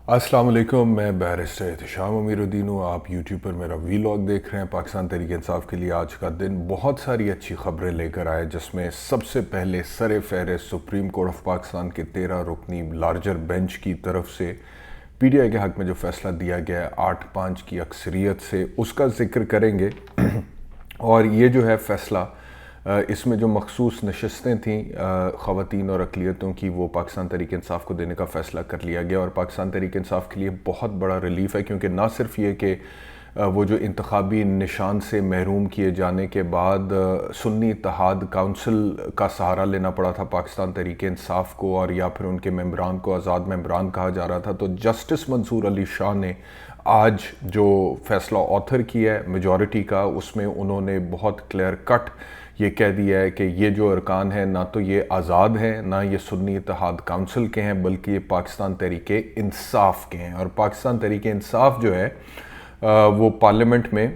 السلام علیکم، میں بیرسٹر احتشام امیر الدین ہوں۔ آپ یوٹیوب پر میرا ویلاگ دیکھ رہے ہیں۔ پاکستان تحریک انصاف کے لیے آج کا دن بہت ساری اچھی خبریں لے کر آئے، جس میں سب سے پہلے سر فہرست سپریم کورٹ آف پاکستان کے 13 رکنی لارجر بینچ کی طرف سے پی ٹی آئی کے حق میں جو فیصلہ دیا گیا ہے 8-5 کی اکثریت سے، اس کا ذکر کریں گے۔ اور یہ جو ہے فیصلہ، اس میں جو مخصوص نشستیں تھیں خواتین اور اقلیتوں کی، وہ پاکستان تحریک انصاف کو دینے کا فیصلہ کر لیا گیا، اور پاکستان تحریک انصاف کے لیے بہت بڑا ریلیف ہے، کیونکہ نہ صرف یہ کہ وہ جو انتخابی نشان سے محروم کیے جانے کے بعد سنی اتحاد کونسل کا سہارا لینا پڑا تھا پاکستان تحریک انصاف کو، اور یا پھر ان کے ممبران کو آزاد ممبران کہا جا رہا تھا، تو جسٹس منصور علی شاہ نے آج جو فیصلہ آتھر کیا ہے میجورٹی کا، اس میں انہوں نے بہت کلیئر کٹ یہ کہہ دیا ہے کہ یہ جو ارکان ہیں نہ تو یہ آزاد ہیں، نہ یہ سنی اتحاد کونسل کے ہیں، بلکہ یہ پاکستان تحریک انصاف کے ہیں۔ اور پاکستان تحریک انصاف جو ہے وہ پارلیمنٹ میں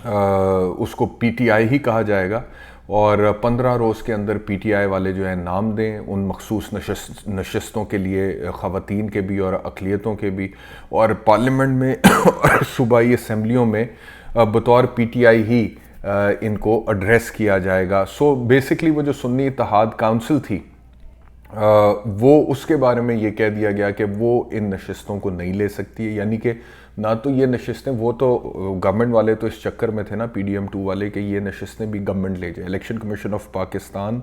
اس کو پی ٹی آئی ہی کہا جائے گا، اور 15 روز کے اندر پی ٹی آئی والے جو ہے نام دیں ان مخصوص نشستوں کے لیے، خواتین کے بھی اور اقلیتوں کے بھی، اور پارلیمنٹ میں صوبائی اسمبلیوں میں بطور پی ٹی آئی ہی ان کو ایڈریس کیا جائے گا۔ سو بیسکلی وہ جو سنی اتحاد کونسل تھی، وہ اس کے بارے میں یہ کہہ دیا گیا کہ وہ ان نشستوں کو نہیں لے سکتی ہے، یعنی کہ نہ تو یہ نشستیں، وہ تو گورنمنٹ والے تو اس چکر میں تھے نا پی ڈی ایم 2 والے، کہ یہ نشستیں بھی گورنمنٹ لے جائے۔ الیکشن کمیشن آف پاکستان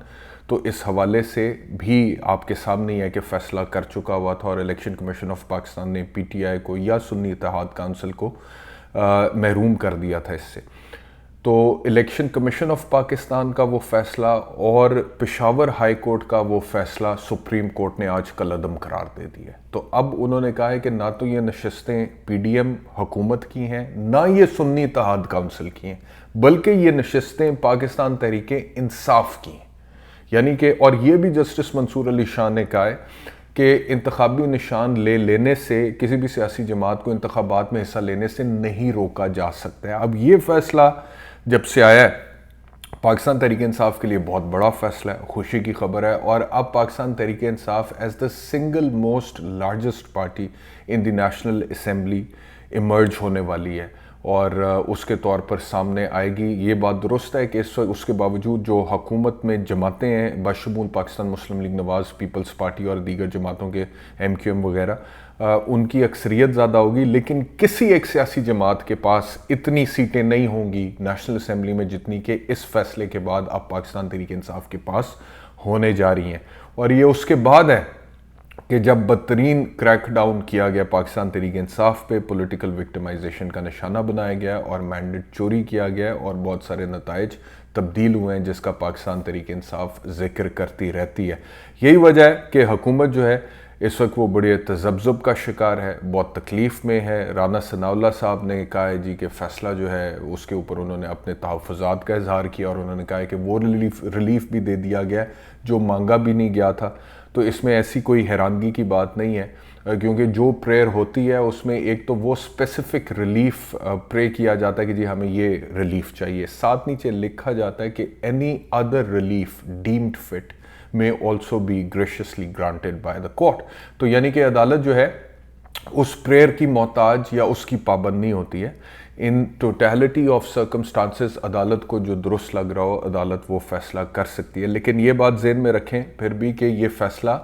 تو اس حوالے سے بھی آپ کے سامنے ہی ہے کہ فیصلہ کر چکا ہوا تھا، اور الیکشن کمیشن آف پاکستان نے پی ٹی آئی کو یا سنی اتحاد کونسل کو محروم کر دیا تھا اس سے۔ تو الیکشن کمیشن آف پاکستان کا وہ فیصلہ اور پشاور ہائی کورٹ کا وہ فیصلہ سپریم کورٹ نے آج کالعدم قرار دے دیا ہے۔ تو اب انہوں نے کہا ہے کہ نہ تو یہ نشستیں پی ڈی ایم حکومت کی ہیں، نہ یہ سنی اتحاد کونسل کی ہیں، بلکہ یہ نشستیں پاکستان تحریک انصاف کی ہیں۔ یعنی کہ، اور یہ بھی جسٹس منصور علی شاہ نے کہا ہے کہ انتخابی نشان لے لینے سے کسی بھی سیاسی جماعت کو انتخابات میں حصہ لینے سے نہیں روکا جا سکتا ہے۔ اب یہ فیصلہ جب سے آیا ہے پاکستان تحریک انصاف کے لیے بہت بڑا فیصلہ ہے، خوشی کی خبر ہے، اور اب Pakistan Tehreek Insaf as the single most largest party in the national assembly emerge ہونے والی ہے، اور اس کے طور پر سامنے آئے گی۔ یہ بات درست ہے کہ اس کے باوجود جو حکومت میں جماعتیں ہیں، بشمول پاکستان مسلم لیگ نواز، پیپلز پارٹی اور دیگر جماعتوں کے ایم کیو ایم وغیرہ، ان کی اکثریت زیادہ ہوگی، لیکن کسی ایک سیاسی جماعت کے پاس اتنی سیٹیں نہیں ہوں گی نیشنل اسمبلی میں جتنی کہ اس فیصلے کے بعد اب پاکستان تحریک انصاف کے پاس ہونے جا رہی ہیں۔ اور یہ اس کے بعد ہے کہ جب بدترین کریک ڈاؤن کیا گیا پاکستان تحریک انصاف پہ، پولیٹیکل وکٹمائزیشن کا نشانہ بنایا گیا اور مینڈیٹ چوری کیا گیا، اور بہت سارے نتائج تبدیل ہوئے ہیں جس کا پاکستان تحریک انصاف ذکر کرتی رہتی ہے۔ یہی وجہ ہے کہ حکومت جو ہے اس وقت وہ بڑے تذبذب کا شکار ہے، بہت تکلیف میں ہے۔ رانا ثناء اللہ صاحب نے کہا ہے جی کہ فیصلہ جو ہے اس کے اوپر انہوں نے اپنے تحفظات کا اظہار کیا، اور انہوں نے کہا ہے کہ وہ ریلیف بھی دے دیا گیا جو مانگا بھی نہیں گیا تھا۔ تو اس میں ایسی کوئی حیرانگی کی بات نہیں ہے، کیونکہ جو پریئر ہوتی ہے اس میں ایک تو وہ اسپیسیفک ریلیف پرے کیا جاتا ہے کہ جی ہمیں یہ ریلیف چاہیے، ساتھ نیچے لکھا جاتا ہے کہ any other relief deemed fit may also be graciously granted by the court۔ تو یعنی کہ عدالت جو ہے اس پریئر کی محتاج یا اس کی پابند نہیں ہوتی ہے۔ ان ٹوٹیلٹی آف سرکمسٹانسز عدالت کو جو درست لگ رہا ہو، عدالت وہ فیصلہ کر سکتی ہے، لیکن یہ بات ذہن میں رکھیں پھر بھی کہ یہ فیصلہ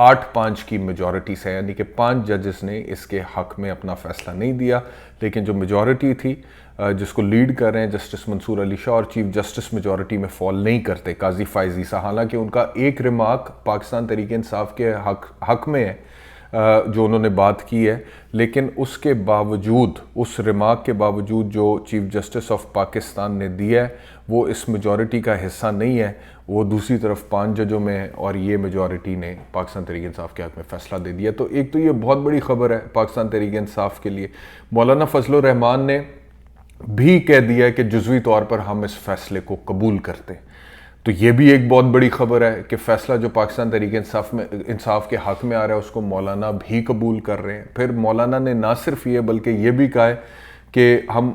8-5 کی میجورٹی سے، یعنی کہ 5 ججز نے اس کے حق میں اپنا فیصلہ نہیں دیا، لیکن جو میجورٹی تھی جس کو لیڈ کر رہے ہیں جسٹس منصور علی شاہ، اور چیف جسٹس میجورٹی میں فال نہیں کرتے قاضی فائز عیسیٰ، حالانکہ ان کا ایک ریمارک پاکستان تحریک انصاف کے حق میں ہے جو انہوں نے بات کی ہے، لیکن اس کے باوجود، اس ریمارک کے باوجود جو چیف جسٹس آف پاکستان نے دیا ہے وہ اس میجورٹی کا حصہ نہیں ہے، وہ دوسری طرف 5 ججوں میں ہے، اور یہ میجورٹی نے پاکستان تحریک انصاف کے حق میں فیصلہ دے دیا۔ تو ایک تو یہ بہت بڑی خبر ہے پاکستان تحریک انصاف کے لیے۔ مولانا فضل الرحمان نے بھی کہہ دیا ہے کہ جزوی طور پر ہم اس فیصلے کو قبول کرتے ہیں، تو یہ بھی ایک بہت بڑی خبر ہے کہ فیصلہ جو پاکستان تحریک انصاف کے حق میں آ رہا ہے اس کو مولانا بھی قبول کر رہے ہیں۔ پھر مولانا نے نہ صرف یہ بلکہ یہ بھی کہا ہے کہ ہم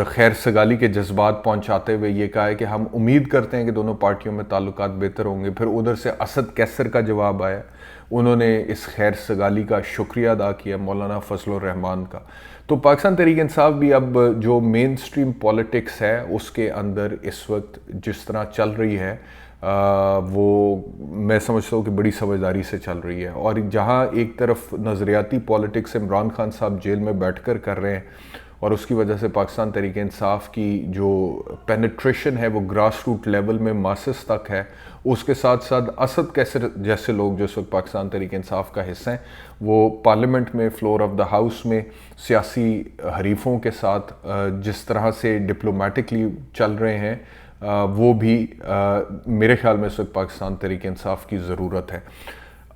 خیر سگالی کے جذبات پہنچاتے ہوئے یہ کہا ہے کہ ہم امید کرتے ہیں کہ دونوں پارٹیوں میں تعلقات بہتر ہوں گے. پھر ادھر سے اسد کیسر کا جواب آیا, انہوں نے اس خیر سگالی کا شکریہ ادا کیا مولانا فضل الرحمان کا. تو پاکستان تحریک انصاف بھی اب جو مین سٹریم پولیٹکس ہے اس کے اندر اس وقت جس طرح چل رہی ہے وہ میں سمجھتا ہوں کہ بڑی سمجھداری سے چل رہی ہے. اور جہاں ایک طرف نظریاتی پولیٹکس عمران خان صاحب جیل میں بیٹھ کر رہے ہیں اور اس کی وجہ سے پاکستان تحریک انصاف کی جو پینیٹریشن ہے وہ گراس روٹ لیول میں ماسس تک ہے, اس کے ساتھ ساتھ اسد کیسر جیسے لوگ جو اس وقت پاکستان تحریک انصاف کا حصہ ہیں وہ پارلیمنٹ میں فلور آف دا ہاؤس میں سیاسی حریفوں کے ساتھ جس طرح سے ڈپلومیٹکلی چل رہے ہیں وہ بھی میرے خیال میں اس وقت پاکستان تحریک انصاف کی ضرورت ہے.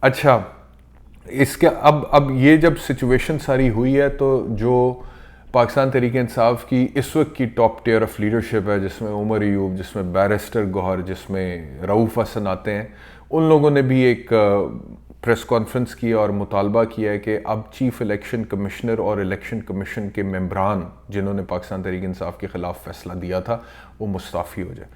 اچھا, اس کے اب یہ جب سچویشن ساری ہوئی ہے تو جو پاکستان تحریک انصاف کی اس وقت کی ٹاپ ٹیئر آف لیڈرشپ ہے, جس میں عمر ایوب, جس میں بیرسٹر گوہر, جس میں رؤوف حسن آتے ہیں, ان لوگوں نے بھی ایک پریس کانفرنس کیا اور مطالبہ کیا ہے کہ اب چیف الیکشن کمشنر اور الیکشن کمیشن کے ممبران جنہوں نے پاکستان تحریک انصاف کے خلاف فیصلہ دیا تھا وہ مستعفی ہو جائے.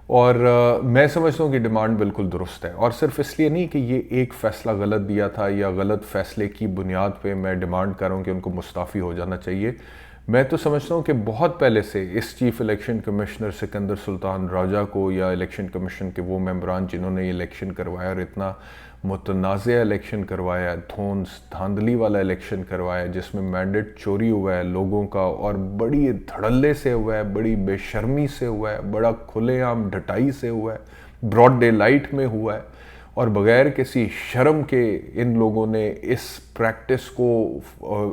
اور میں سمجھتا ہوں کہ ڈیمانڈ بالکل درست ہے, اور صرف اس لیے نہیں کہ یہ ایک فیصلہ غلط دیا تھا یا غلط فیصلے کی بنیاد پہ میں ڈیمانڈ کر رہا ہوں کہ ان کو مستعفی ہو جانا چاہیے. میں تو سمجھتا ہوں کہ بہت پہلے سے اس چیف الیکشن کمشنر سکندر سلطان راجہ کو یا الیکشن کمیشن کے وہ ممبران جنہوں نے یہ الیکشن کروایا اور اتنا متنازع الیکشن کروایا, دھاندلی والا الیکشن کروایا جس میں مینڈیٹ چوری ہوا ہے لوگوں کا اور بڑی دھڑلے سے ہوا ہے, بڑی بے شرمی سے ہوا ہے, بڑا کھلے عام ڈھٹائی سے ہوا ہے, براڈ ڈے لائٹ میں ہوا ہے, اور بغیر کسی شرم کے ان لوگوں نے اس پریکٹس کو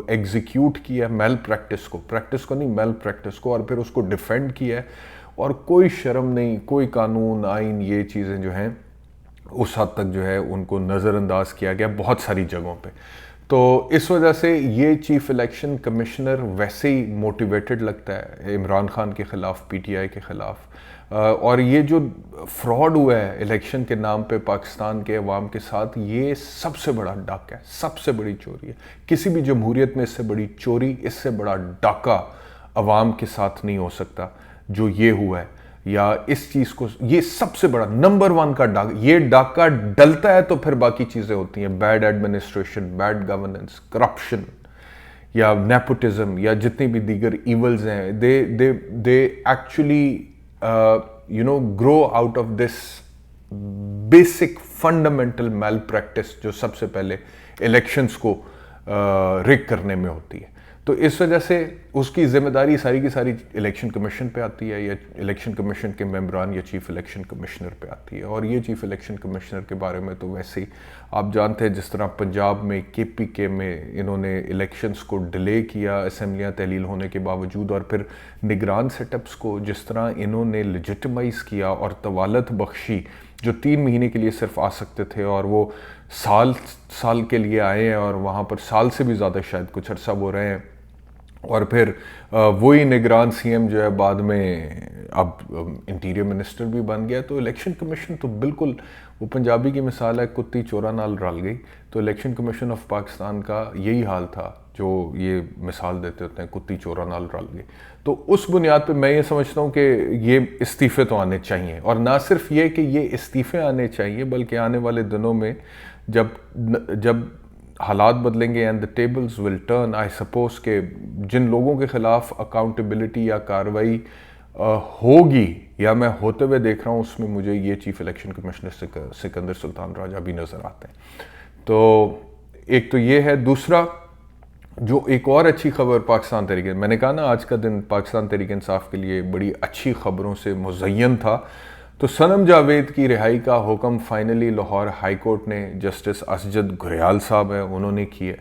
ایگزیکیوٹ کیا, پریکٹس کو نہیں میل پریکٹس کو, اور پھر اس کو ڈیفینڈ کیا ہے, اور کوئی شرم نہیں, کوئی قانون آئین یہ چیزیں جو ہیں اس حد تک جو ہے ان کو نظر انداز کیا گیا بہت ساری جگہوں پہ. تو اس وجہ سے یہ چیف الیکشن کمشنر ویسے ہی موٹیویٹڈ لگتا ہے عمران خان کے خلاف, پی ٹی آئی کے خلاف. اور یہ جو فراڈ ہوا ہے الیکشن کے نام پہ پاکستان کے عوام کے ساتھ, یہ سب سے بڑا ڈاکہ ہے, سب سے بڑی چوری ہے. کسی بھی جمہوریت میں اس سے بڑی چوری, اس سے بڑا ڈاکہ عوام کے ساتھ نہیں ہو سکتا جو یہ ہوا ہے. یا اس چیز کو, یہ سب سے بڑا نمبر 1 کا ڈاکہ, یہ ڈاکہ ڈلتا ہے تو پھر باقی چیزیں ہوتی ہیں, bad administration, bad governance, corruption یا نیپوٹزم یا جتنی بھی دیگر ایولز ہیں, they actually grow out of this basic fundamental malpractice جو سب سے پہلے الیکشنز کو رگ کرنے میں ہوتی ہے. تو اس وجہ سے اس کی ذمہ داری ساری کی ساری الیکشن کمیشن پہ آتی ہے, یا الیکشن کمیشن کے ممبران یا چیف الیکشن کمشنر پہ آتی ہے. اور یہ چیف الیکشن کمشنر کے بارے میں تو ویسے ہی آپ جانتے ہیں جس طرح پنجاب میں کے پی کے میں انہوں نے الیکشنز کو ڈیلے کیا اسمبلیاں تحلیل ہونے کے باوجود, اور پھر نگران سیٹ اپس کو جس طرح انہوں نے لیجٹمائز کیا اور طوالت بخشی, جو 3 مہینے کے لیے صرف آ سکتے تھے اور وہ سال کے لیے آئے ہیں اور وہاں پر سال سے بھی زیادہ شاید کچھ عرصہ وہ رہے ہیں. اور پھر وہی نگران سی ایم جو ہے بعد میں اب انٹیریئر منسٹر بھی بن گیا. تو الیکشن کمیشن تو بالکل وہ پنجابی کی مثال ہے, کتی چورا نال رل گئی. تو الیکشن کمیشن آف پاکستان کا یہی حال تھا جو یہ مثال دیتے ہوتے ہیں, کتی چورا نال رل گئی. تو اس بنیاد پہ میں یہ سمجھتا ہوں کہ یہ استعفے تو آنے چاہیے, اور نہ صرف یہ کہ یہ استعفے آنے چاہیے بلکہ آنے والے دنوں میں جب حالات بدلیں گے and the tables will turn, I suppose کہ جن لوگوں کے خلاف اکاؤنٹیبلٹی یا کارروائی ہوگی یا میں ہوتے ہوئے دیکھ رہا ہوں, اس میں مجھے یہ چیف الیکشن کمشنر سکندر سلطان راجہ بھی نظر آتے ہیں. تو ایک تو یہ ہے. دوسرا جو ایک اور اچھی خبر پاکستان تحریک, میں نے کہا نا آج کا دن پاکستان تحریک انصاف کے لیے بڑی اچھی خبروں سے مزین تھا. تو صنم جاوید کی رہائی کا حکم فائنلی لاہور ہائی کورٹ نے, جسٹس اسجد گھریال صاحب ہیں انہوں نے کیا,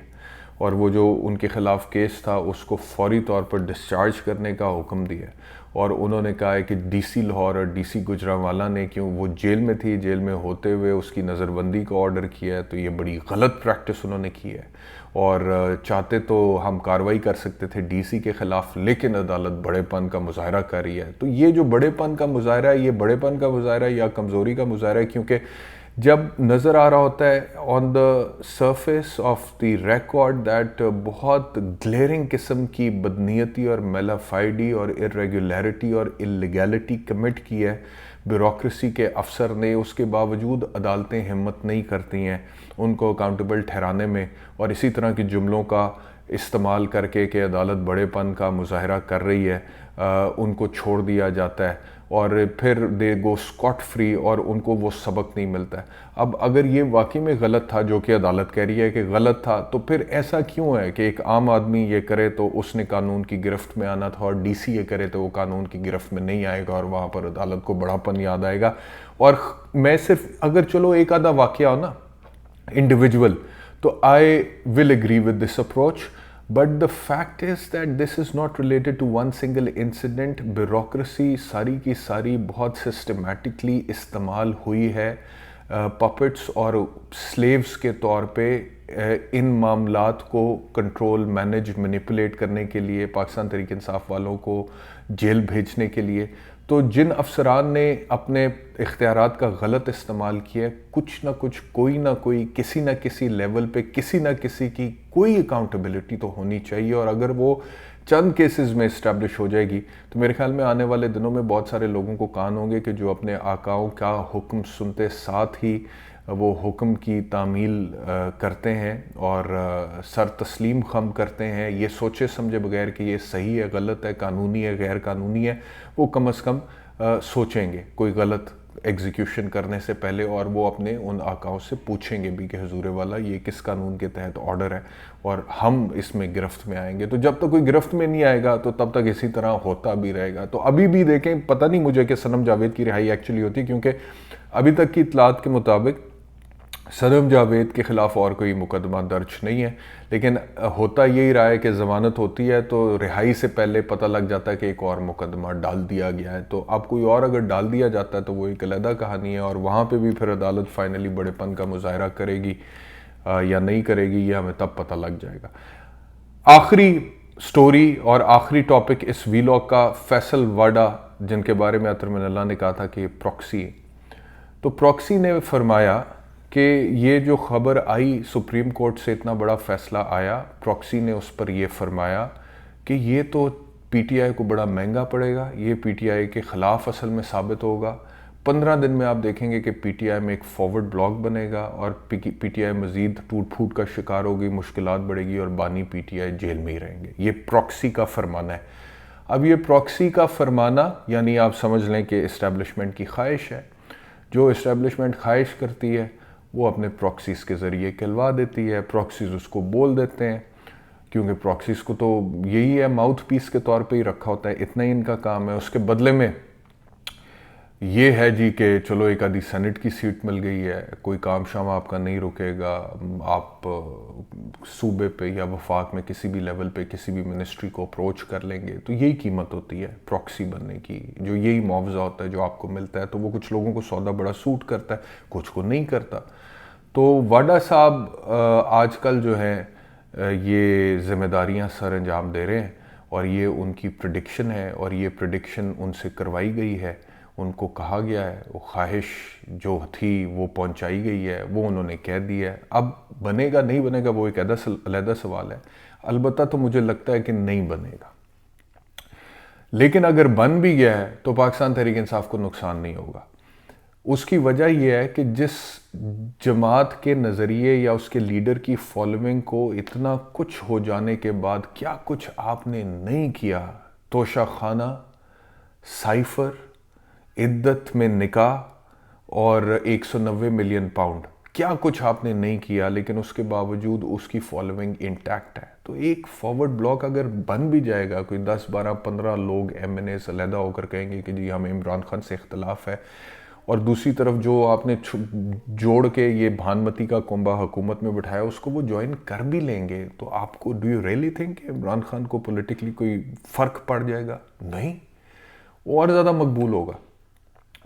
اور وہ جو ان کے خلاف کیس تھا اس کو فوری طور پر ڈسچارج کرنے کا حکم دیا. اور انہوں نے کہا ہے کہ ڈی سی لاہور اور ڈی سی گجرانوالہ نے, کیوں وہ جیل میں تھی, جیل میں ہوتے ہوئے اس کی نظر بندی کا آرڈر کیا ہے, تو یہ بڑی غلط پریکٹس انہوں نے کی ہے. اور چاہتے تو ہم کارروائی کر سکتے تھے ڈی سی کے خلاف, لیکن عدالت بڑے پن کا مظاہرہ کر رہی ہے. تو یہ جو بڑے پن کا مظاہرہ ہے, یہ بڑے پن کا مظاہرہ ہے یا کمزوری کا مظاہرہ ہے, کیونکہ جب نظر آ رہا ہوتا ہے on the surface of the record that بہت گلیئرنگ قسم کی بدنیتی اور میلافائڈی اور ارریگولیرٹی اور اللیگیلٹی کمٹ کی ہے بیوروکریسی کے افسر نے، اس کے باوجود عدالتیں ہمت نہیں کرتی ہیں ان کو اکاؤنٹیبل ٹھہرانے میں، اور اسی طرح کے جملوں کا استعمال کر کے کہ عدالت بڑے پن کا مظاہرہ کر رہی ہے ان کو چھوڑ دیا جاتا ہے، اور پھر دے گو اسکاٹ فری اور ان کو وہ سبق نہیں ملتا ہے۔ اب اگر یہ واقعی میں غلط تھا جو کہ عدالت کہہ رہی ہے کہ غلط تھا، تو پھر ایسا کیوں ہے کہ ایک عام آدمی یہ کرے تو اس نے قانون کی گرفت میں آنا تھا، اور ڈی سی یہ کرے تو وہ قانون کی گرفت میں نہیں آئے گا، اور وہاں پر عدالت کو بڑا پن یاد آئے گا۔ اور میں صرف اگر چلو ایک آدھا واقعہ ہو نا انڈیویجول، تو I will agree with this approach, but the fact is that this is not related to one single incident. Bureaucracy ساری کی ساری بہت سسٹمیٹکلی استعمال ہوئی ہے پپٹس اور سلیوز کے طور پہ ان معاملات کو کنٹرول، مینیج، مینیپولیٹ کرنے کے لیے، پاکستان تحریک انصاف والوں کو جیل بھیجنے کے لیے۔ تو جن افسران نے اپنے اختیارات کا غلط استعمال کیا، کچھ نہ کچھ، کوئی نہ کوئی، کسی نہ کسی لیول پہ کسی نہ کسی کی کوئی اکاؤنٹیبلٹی تو ہونی چاہیے، اور اگر وہ چند کیسز میں اسٹیبلش ہو جائے گی تو میرے خیال میں آنے والے دنوں میں بہت سارے لوگوں کو کان ہوں گے کہ جو اپنے آقاؤں کا حکم سنتے ساتھ ہی وہ حکم کی تعمیل کرتے ہیں اور سر تسلیم خم کرتے ہیں، یہ سوچے سمجھے بغیر کہ یہ صحیح ہے، غلط ہے، قانونی ہے، غیر قانونی ہے، وہ کم از کم سوچیں گے کوئی غلط ایگزیکیوشن کرنے سے پہلے، اور وہ اپنے ان آقاؤں سے پوچھیں گے بھی کہ حضور والا یہ کس قانون کے تحت آرڈر ہے اور ہم اس میں گرفت میں آئیں گے۔ تو جب تک کوئی گرفت میں نہیں آئے گا تو تب تک اسی طرح ہوتا بھی رہے گا۔ تو ابھی بھی دیکھیں، پتہ نہیں مجھے کہ صنم جاوید کی رہائی ایکچولی ہوتی، کیونکہ ابھی تک کی اطلاعات کے مطابق صنم جاوید کے خلاف اور کوئی مقدمہ درج نہیں ہے، لیکن ہوتا یہی رہا ہے کہ ضمانت ہوتی ہے تو رہائی سے پہلے پتہ لگ جاتا ہے کہ ایک اور مقدمہ ڈال دیا گیا ہے، تو اب کوئی اور اگر ڈال دیا جاتا ہے تو وہ ایک علیحدہ کہانی ہے، اور وہاں پہ بھی پھر عدالت فائنلی بڑے پن کا مظاہرہ کرے گی یا نہیں کرے گی، یہ ہمیں تب پتہ لگ جائے گا۔ آخری سٹوری اور آخری ٹاپک اس ویلاگ کا، فیصل واڈا، جن کے بارے میں عطر من اللہ نے کہا تھا کہ پروکسی، تو پروکسی نے فرمایا کہ یہ جو خبر آئی سپریم کورٹ سے اتنا بڑا فیصلہ آیا، پروکسی نے اس پر یہ فرمایا کہ یہ تو پی ٹی آئی کو بڑا مہنگا پڑے گا، یہ پی ٹی آئی کے خلاف اصل میں ثابت ہوگا۔ 15 دن میں آپ دیکھیں گے کہ پی ٹی آئی میں ایک فارورڈ بلاک بنے گا، اور پی ٹی آئی مزید ٹوٹ پھوٹ کا شکار ہوگی، مشکلات بڑھے گی، اور بانی پی ٹی آئی جیل میں ہی رہیں گے۔ یہ پروکسی کا فرمانا ہے۔ اب یہ پروکسی کا فرمانا یعنی آپ سمجھ لیں کہ اسٹیبلشمنٹ کی خواہش ہے، جو اسٹیبلشمنٹ خواہش کرتی ہے وہ اپنے پروکسیز کے ذریعے کہلوا دیتی ہے، پروکسیز اس کو بول دیتے ہیں، کیونکہ پروکسیز کو تو یہی ہے ماؤتھ پیس کے طور پہ ہی رکھا ہوتا ہے، اتنا ہی ان کا کام ہے۔ اس کے بدلے میں یہ ہے جی کہ چلو ایک آدھی سینٹ کی سیٹ مل گئی ہے، کوئی کام شام آپ کا نہیں رکے گا، آپ صوبے پہ یا وفاق میں کسی بھی لیول پہ کسی بھی منسٹری کو اپروچ کر لیں گے، تو یہی قیمت ہوتی ہے پروکسی بننے کی، جو یہی معاوضہ ہوتا ہے جو آپ کو ملتا ہے۔ تو وہ کچھ لوگوں کو سودا بڑا سوٹ کرتا ہے، کچھ کو نہیں کرتا۔ تو واڈا صاحب آج کل جو ہے یہ ذمہ داریاں سر انجام دے رہے ہیں، اور یہ ان کی پریڈکشن ہے، اور یہ پریڈکشن ان سے کروائی گئی ہے، ان کو کہا گیا ہے، وہ خواہش جو تھی وہ پہنچائی گئی ہے، وہ انہوں نے کہہ دی ہے۔ اب بنے گا نہیں بنے گا وہ ایک علیحدہ سوال ہے، البتہ تو مجھے لگتا ہے کہ نہیں بنے گا، لیکن اگر بن بھی گیا ہے تو پاکستان تحریک انصاف کو نقصان نہیں ہوگا۔ اس کی وجہ یہ ہے کہ جس جماعت کے نظریے یا اس کے لیڈر کی فالوئنگ کو اتنا کچھ ہو جانے کے بعد کیا کچھ آپ نے نہیں کیا، توشہ خانہ، سائفر، عدت میں نکاح اور 190 ملین پاؤنڈ، کیا کچھ آپ نے نہیں کیا، لیکن اس کے باوجود اس کی فالوئنگ انٹیکٹ ہے۔ تو ایک فارورڈ بلاک اگر بن بھی جائے گا، کوئی 10 12 15 لوگ ایم این ایز علیحدہ ہو کر کہیں گے کہ جی ہمیں عمران خان سے اختلاف ہے، اور دوسری طرف جو آپ نے جوڑ کے یہ بھانمتی کا کنبہ حکومت میں بٹھایا اس کو وہ جوائن کر بھی لیں گے، تو آپ کو ڈو یو ریئلی تھنک کہ عمران خان کو پولیٹیکلی کوئی فرق پڑ جائے گا؟ نہیں، وہ اور زیادہ مقبول ہوگا،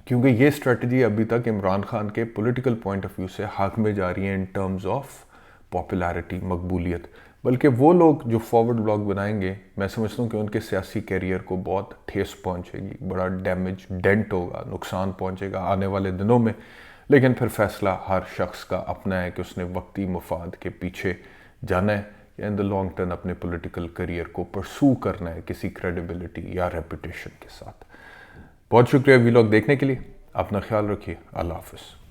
کیونکہ یہ اسٹریٹجی ابھی تک عمران خان کے پولیٹیکل پوائنٹ آف ویو سے حق میں جا رہی ہیں ان ٹرمز آف پاپولیرٹی، مقبولیت۔ بلکہ وہ لوگ جو فارورڈ بلاک بنائیں گے، میں سمجھتا ہوں کہ ان کے سیاسی کیریئر کو بہت ٹھیس پہنچے گی، بڑا ڈیمیج، ڈینٹ ہوگا، نقصان پہنچے گا۔ آنے والے دنوں میں لیکن پھر فیصلہ ہر شخص کا اپنا ہے کہ اس نے وقتی مفاد کے پیچھے جانا ہے یا ان دا لانگ ٹرم اپنے پولیٹیکل کریئر کو پرسو کرنا ہے کسی کریڈیبلٹی یا ریپوٹیشن کے ساتھ۔ بہت شکریہ وی لاگ دیکھنے کے لیے، اپنا خیال رکھیے، اللہ حافظ۔